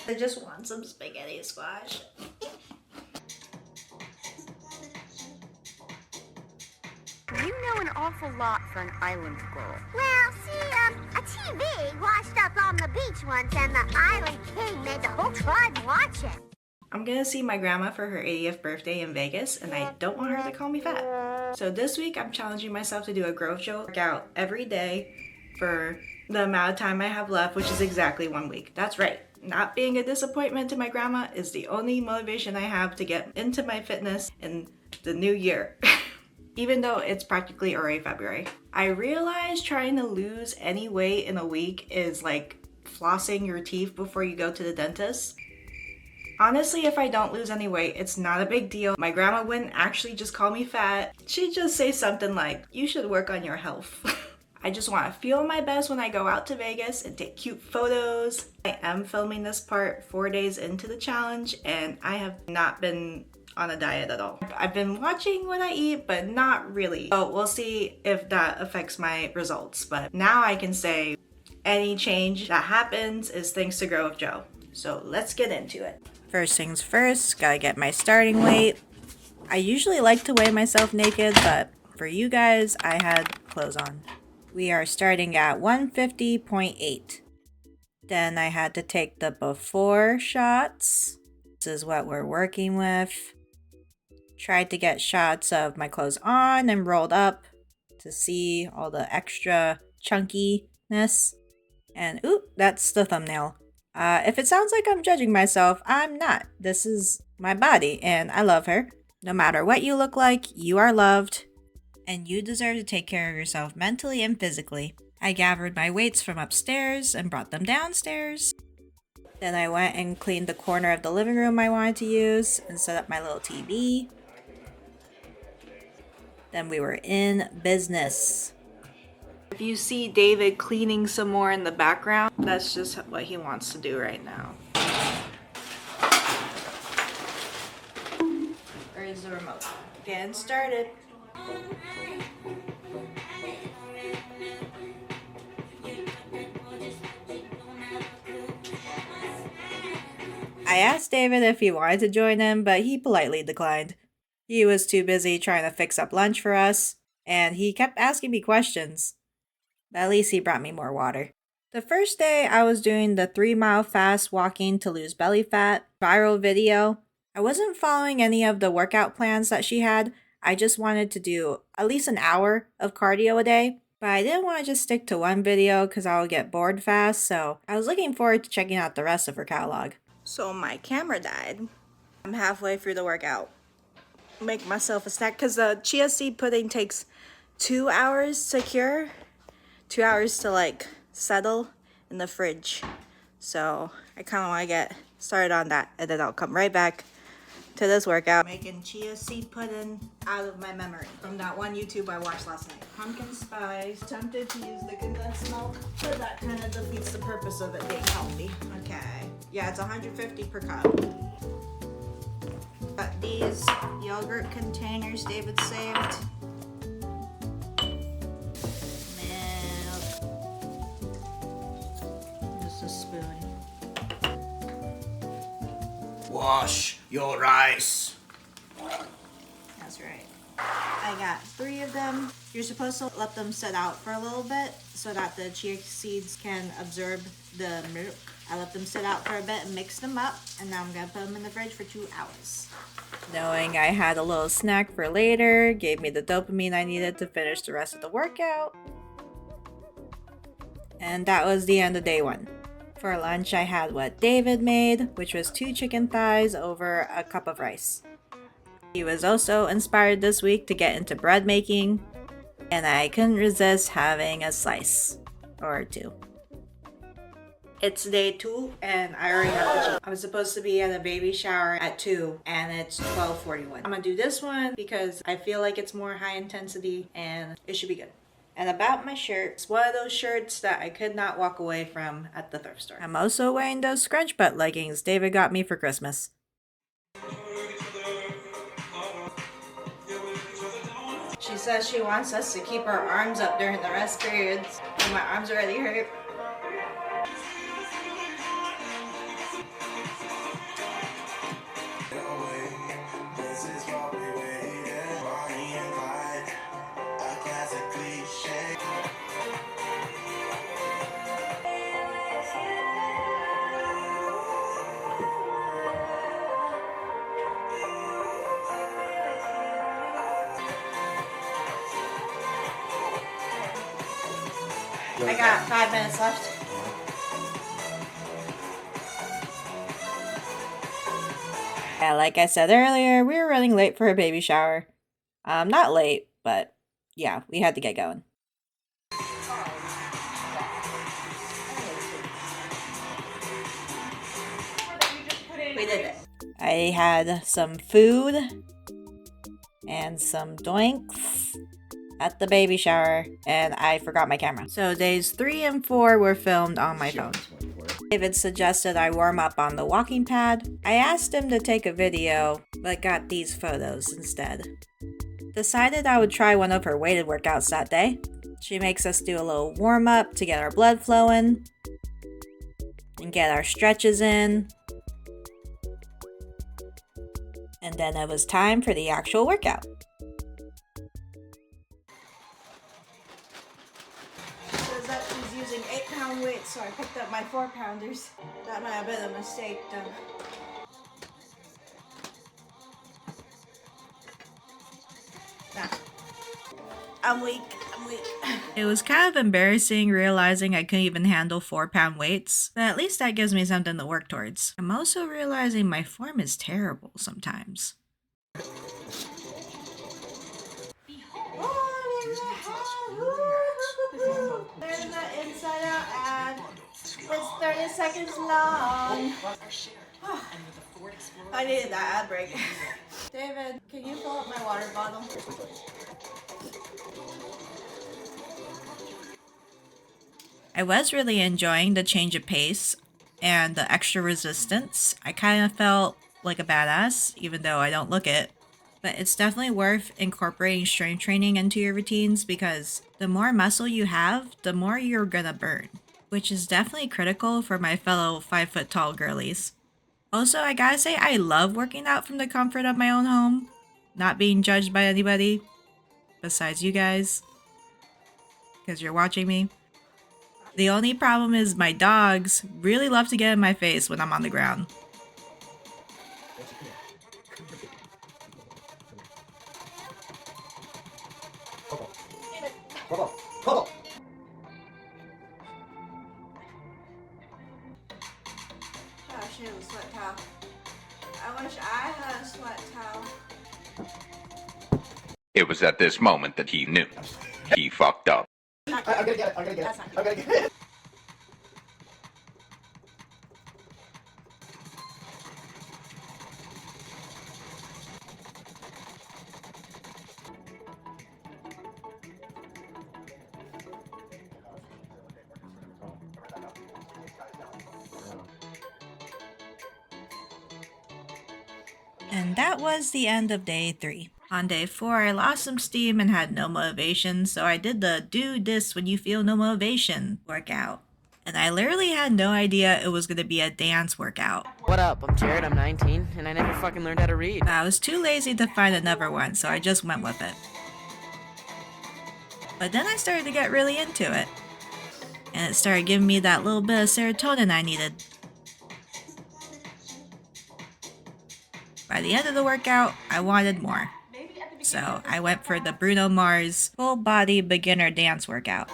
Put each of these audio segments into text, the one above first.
I just want some spaghetti squash. You know an awful lot for an island girl. Well, see, a TV washed up on the beach once and the island king made the whole tribe watch it. I'm gonna see my grandma for her 80th birthday in Vegas, and I don't want her to call me fat. So this week I'm challenging myself to do a growwithjo workout every day for the amount of time I have left, which is exactly 1 week. That's right. Not being a disappointment to my grandma is the only motivation I have to get into my fitness in the new year. Even though it's practically already February. I realize trying to lose any weight in a week is like flossing your teeth before you go to the dentist. Honestly, if I don't lose any weight, it's not a big deal. My grandma wouldn't actually just call me fat. She'd just say something like, you should work on your health. I just want to feel my best when I go out to Vegas and take cute photos. I am filming this part 4 days into the challenge, and I have not been on a diet at all. I've been watching what I eat, but not really. So we'll see if that affects my results. But now I can say any change that happens is thanks to growwithjo. So let's get into it. First things first, gotta get my starting weight. I usually like to weigh myself naked, but for you guys, I had clothes on. We are starting at 150.8. Then I had to take the before shots. This is what we're working with. Tried to get shots of my clothes on and rolled up to see all the extra chunkiness. And oop, that's the thumbnail. If it sounds like I'm judging myself, I'm not. This is my body and I love her. No matter what you look like, you are loved. And you deserve to take care of yourself mentally and physically. I gathered my weights from upstairs and brought them downstairs. Then I went and cleaned the corner of the living room I wanted to use and set up my little TV. Then we were in business. If you see David cleaning some more in the background, that's just what he wants to do right now. Where is the remote? Getting started. I asked David if he wanted to join in, but he politely declined. He was too busy trying to fix up lunch for us, and he kept asking me questions. But at least he brought me more water. The first day I was doing the 3-mile fast walking to lose belly fat viral video. I wasn't following any of the workout plans that she had. I just wanted to do at least an hour of cardio a day. But I didn't want to just stick to one video because I would get bored fast, so I was looking forward to checking out the rest of her catalog. So my camera died. I'm halfway through the workout. Make myself a snack because the chia seed pudding takes 2 hours to cure. 2 hours to like settle in the fridge. So I kind of want to get started on that, and then I'll come right back to this workout. Making chia seed pudding out of my memory from that one YouTube I watched last night. Pumpkin spice. Tempted to use the condensed milk, but that kind of defeats the purpose of it being healthy. Okay. Yeah, it's 150 per cup. Got these yogurt containers David saved. Spoon. Wash your rice. That's right. I got 3 of them. You're supposed to let them sit out for a little bit so that the chia seeds can absorb the milk. I let them sit out for a bit and mix them up, and now I'm gonna put them in the fridge for 2 hours. Knowing I had a little snack for later gave me the dopamine I needed to finish the rest of the workout. And that was the end of day 1. For lunch, I had what David made, which was 2 chicken thighs over a cup of rice. He was also inspired this week to get into bread making, and I couldn't resist having a slice or 2. It's day 2, and I already have to cheat. I was supposed to be at a baby shower at 2, and it's 12:41. I'm gonna do this one because I feel like it's more high intensity, and it should be good. And about my shirt, it's one of those shirts that I could not walk away from at the thrift store. I'm also wearing those scrunch butt leggings David got me for Christmas. says she wants us to keep our arms up during the rest periods. And my arms already hurt. I got 5 minutes left. Yeah, like I said earlier, we were running late for a baby shower. Not late, but yeah, we had to get going. We did it. I had some food and some doinks at the baby shower, and I forgot my camera. So days 3 and 4 were filmed on my phone. David suggested I warm up on the walking pad. I asked him to take a video, but got these photos instead. Decided I would try one of her weighted workouts that day. She makes us do a little warm up to get our blood flowing and get our stretches in. And then it was time for the actual workout. Says that she's using 8-pound weights, so I picked up my 4-pounders. That might have been a mistake, though. Nah. I'm weak. It was kind of embarrassing realizing I couldn't even handle 4-pound weights, but at least that gives me something to work towards. I'm also realizing my form is terrible sometimes. There's the inside out ad. It's 30 seconds long. I needed that ad break. David, can you fill up my water bottle? I was really enjoying the change of pace and the extra resistance. I kind of felt like a badass, even though I don't look it. But it's definitely worth incorporating strength training into your routines because the more muscle you have, the more you're gonna burn, which is definitely critical for my fellow 5-foot-tall girlies. Also, I gotta say I love working out from the comfort of my own home, not being judged by anybody besides you guys, because you're watching me. The only problem is my dogs really love to get in my face when I'm on the ground. Oh, she has a sweat towel. I wish I had a sweat towel. It was at this moment that he knew. He fucked up. I'm gonna get it. And that was the end of day 3. On day 4, I lost some steam and had no motivation, so I did the do this when you feel no motivation workout. And I literally had no idea it was going to be a dance workout. What up? I'm Jared, I'm 19, and I never fucking learned how to read. I was too lazy to find another one, so I just went with it. But then I started to get really into it. And it started giving me that little bit of serotonin I needed. By the end of the workout, I wanted more. So I went for the Bruno Mars full body beginner dance workout.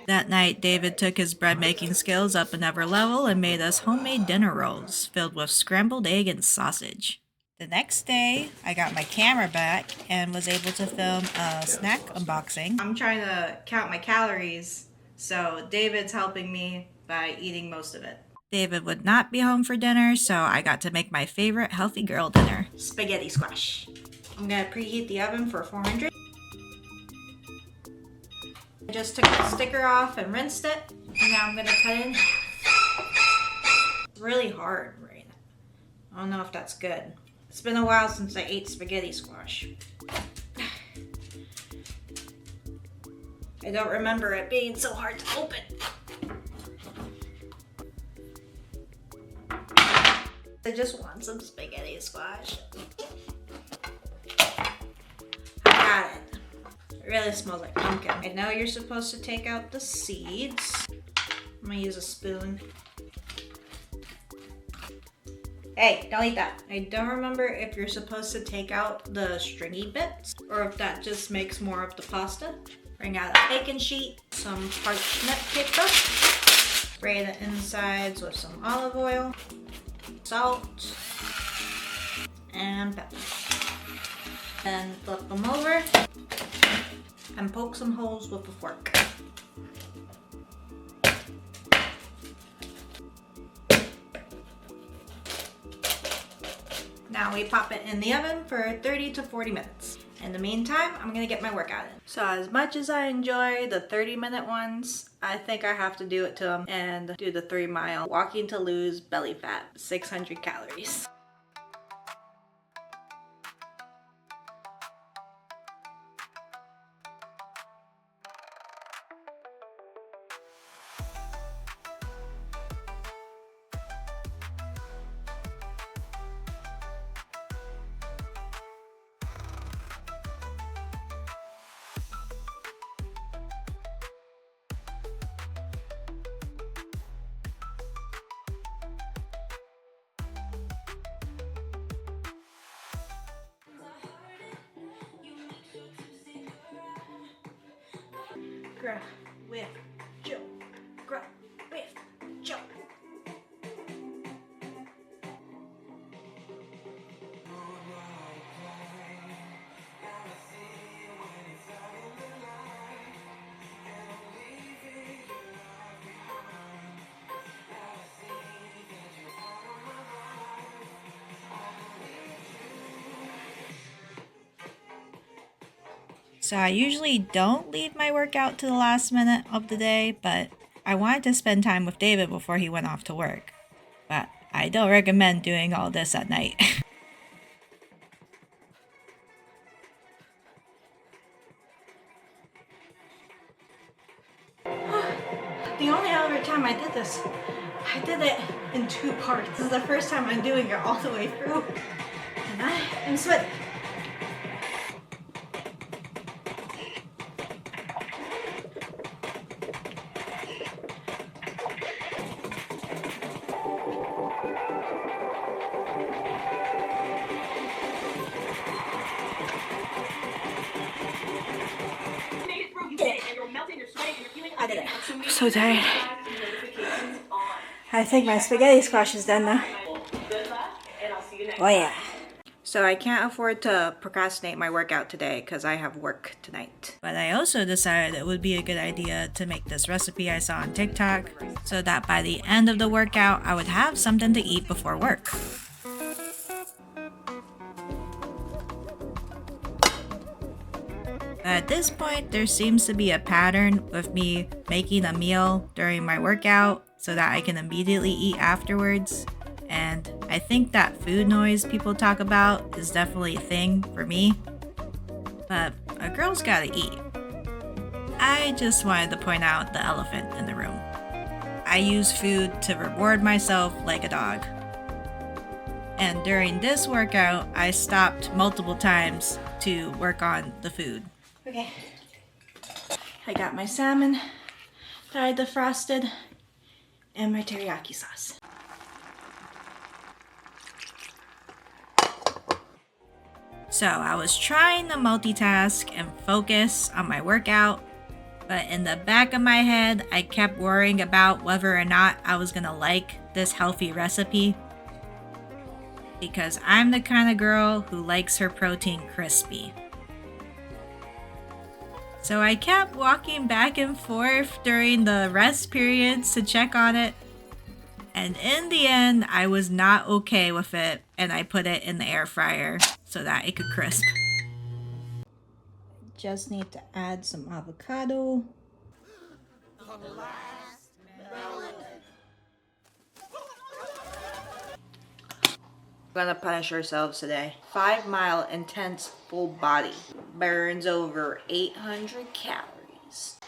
That night, David took his bread making skills up another level and made us homemade dinner rolls filled with scrambled egg and sausage. The next day, I got my camera back and was able to film a snack unboxing. I'm trying to count my calories, so David's helping me by eating most of it. David would not be home for dinner, so I got to make my favorite healthy girl dinner. Spaghetti squash. I'm gonna preheat the oven for 400. I just took the sticker off and rinsed it, and now I'm gonna cut it in half. It's really hard right now. I don't know if that's good. It's been a while since I ate spaghetti squash. I don't remember it being so hard to open. I just want some spaghetti squash. I got it. It really smells like pumpkin. I know you're supposed to take out the seeds. I'm gonna use a spoon. Hey, don't eat that. I don't remember if you're supposed to take out the stringy bits or if that just makes more of the pasta. Bring out a baking sheet, some parchment paper, spray the insides with some olive oil, salt, and pepper. Then flip them over and poke some holes with a fork. Now we pop it in the oven for 30 to 40 minutes. In the meantime, I'm gonna get my workout in. So as much as I enjoy the 30-minute ones, I think I have to do it to them and do the 3-mile walking to lose belly fat, 600 calories. Grow with Joe. Grow with Joe. So I usually don't leave my workout to the last minute of the day, but I wanted to spend time with David before he went off to work. But I don't recommend doing all this at night. The only other time I did this, I did it in 2 parts. This is the first time I'm doing it all the way through. And I am sweating. I did it. I'm so tired. I think my spaghetti squash is done now. Oh yeah. So I can't afford to procrastinate my workout today because I have work tonight. But I also decided it would be a good idea to make this recipe I saw on TikTok so that by the end of the workout I would have something to eat before work. At this point, there seems to be a pattern with me making a meal during my workout so that I can immediately eat afterwards. And I think that food noise people talk about is definitely a thing for me. But a girl's gotta eat. I just wanted to point out the elephant in the room. I use food to reward myself like a dog. And during this workout, I stopped multiple times to work on the food. Okay, I got my salmon that I defrosted and my teriyaki sauce. So I was trying to multitask and focus on my workout, But in the back of my head, I kept worrying about whether or not I was gonna like this healthy recipe. Because I'm the kind of girl who likes her protein crispy. So I kept walking back and forth during the rest periods to check on it. And in the end, I was not okay with it, and I put it in the air fryer so that it could crisp. Just need to add some avocado. We're gonna punish ourselves today. 5-mile intense full body. Burns over 800 calories.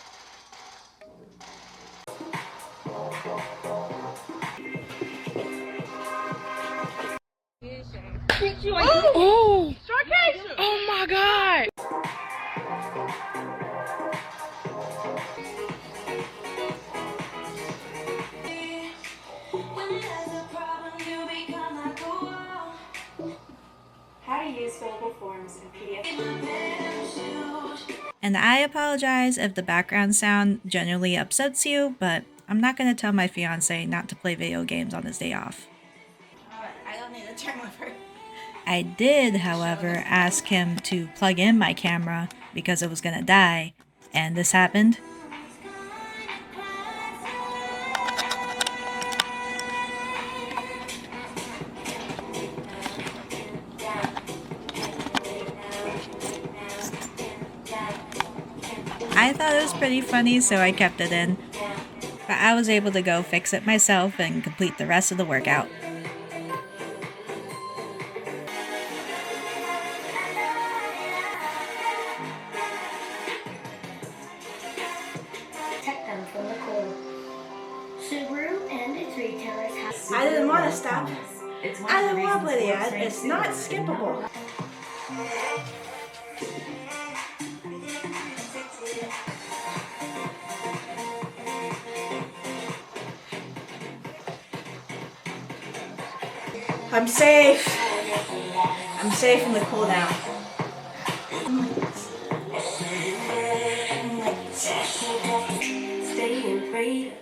Oh! Oh my god! How to use fillable forms in PDF. And I apologize if the background sound genuinely upsets you, but I'm not gonna tell my fiance not to play video games on his day off. I don't need to turn over. I did, however, ask him to plug in my camera because it was gonna die, and this happened. I thought it was pretty funny, so I kept it in. But I was able to go fix it myself and complete the rest of the workout. Protect them from the cold. Subaru and its retailers have... I didn't want to stop. I didn't want to play the ad. It's not skippable. I'm safe. I'm safe from the cool down. Staying free.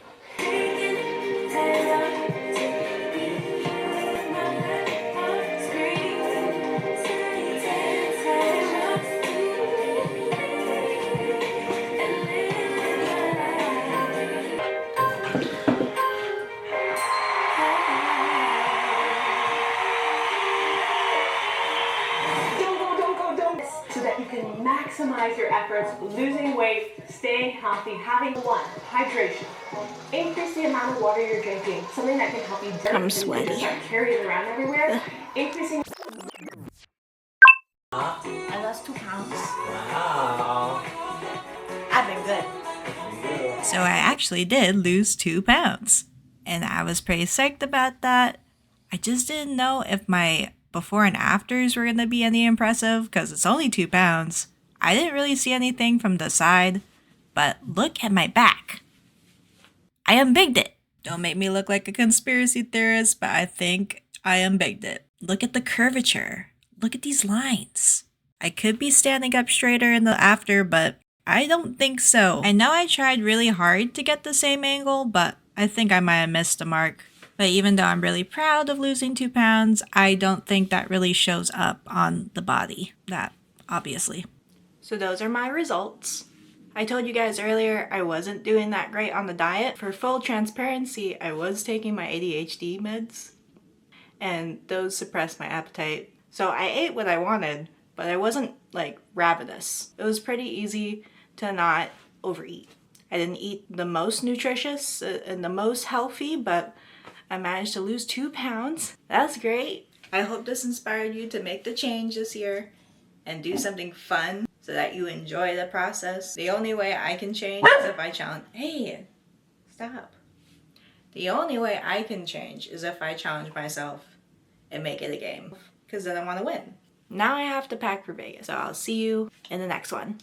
So that you can maximize your efforts, losing weight, staying healthy, having one, hydration. Increase the amount of water you're drinking, something that can help you burn. I'm sweaty. Start carrying it around everywhere. Increasing. I lost 2 pounds. Wow. I've been good. So I actually did lose 2 pounds. And I was pretty psyched about that. I just didn't know if my before and afters were going to be any impressive because it's only 2 pounds. I didn't really see anything from the side, but look at my back. I unbigged it. Don't make me look like a conspiracy theorist, but I think I unbigged it. Look at the curvature. Look at these lines. I could be standing up straighter in the after, but I don't think so. I know I tried really hard to get the same angle, but I think I might have missed the mark. But even though I'm really proud of losing 2 pounds, I don't think that really shows up on the body. That, obviously. So those are my results. I told you guys earlier I wasn't doing that great on the diet. For full transparency, I was taking my ADHD meds, and those suppressed my appetite. So I ate what I wanted, but I wasn't, like, ravenous. It was pretty easy to not overeat. I didn't eat the most nutritious and the most healthy, but I managed to lose 2 pounds. That's great. I hope this inspired you to make the change this year and do something fun so that you enjoy the process. The only way I can change is if I challenge... Hey, stop. The only way I can change is if I challenge myself and make it a game, because then I want to win. Now I have to pack for Vegas, so I'll see you in the next one.